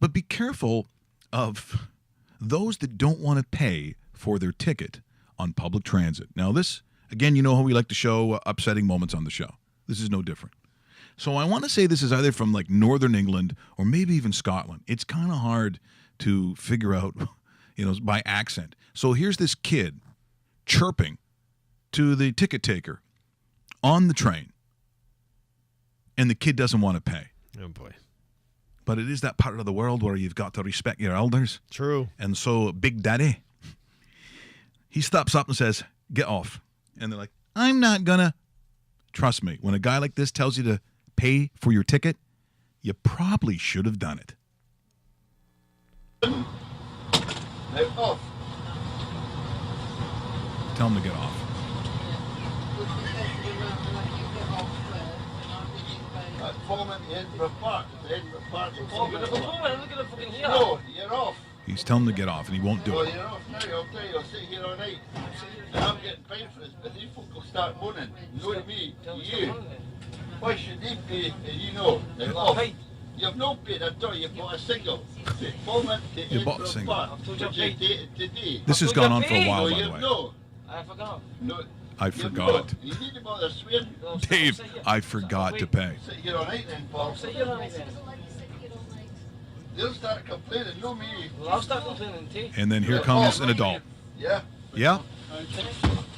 But be careful of those that don't want to pay for their ticket on public transit. Now this, again, you know how we like to show upsetting moments on the show. This is no different. So I want to say this is either from like Northern England or maybe even Scotland. It's kind of hard to figure out, by accent. So here's this kid chirping to the ticket taker on the train, and the kid doesn't want to pay. Oh, boy. But it is that part of the world where you've got to respect your elders. True. And so Big Daddy, he stops up and says, get off. And they're like, I'm not gonna. Trust me, when a guy like this tells you to pay for your ticket, you probably should have done it. Now off. Tell him to get off. No, you're off. He's telling him to get off, and he won't do Well, it. you're off now. I'll tell you, I'll sit here all night. And I'm getting paid for this, but these folk will start moaning. Not me, you. Why should they pay and you know? They're off. You've no paid at all. You bought a single. You bought a single. Which I dated today. This has gone on for a while, No, by you the way. know. I forgot. No. I You forgot. know. You need to bother swearing. Dave, I forgot to pay. Sit here all night then, Paul. Sit here all night then. They'll start complaining, no me. Well, I'll start complaining too. And then here comes an adult. Yeah. Yeah?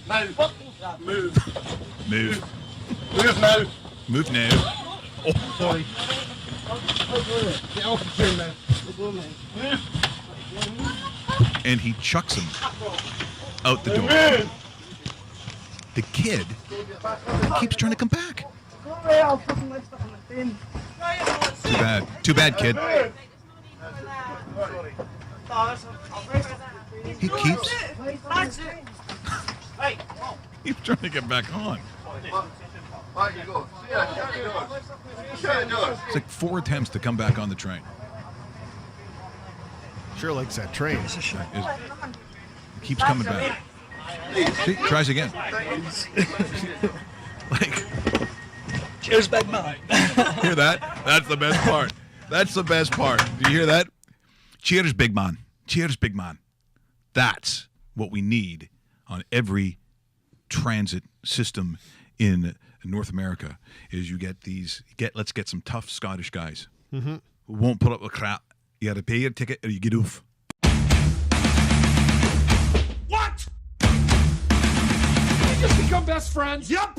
Now, move. Move. Move now. Move now. Sorry. Get off the train now. And he chucks him out the door. The kid keeps trying to come back. Too bad. Too bad, kid. He keeps trying to get back on. There you go. Shut the door. It's like 4 attempts to come back on the train. Sure likes that train. It keeps coming back. See, tries again. Like, cheers, big man. Hear that? That's the best part. That's the best part. Do you hear that? Cheers, big man. Cheers, big man. That's what we need on every transit system in North America. Is you get these. Let's get some tough Scottish guys who won't put up with crap. You got to pay your ticket or you get off. What? We just become best friends? Yep.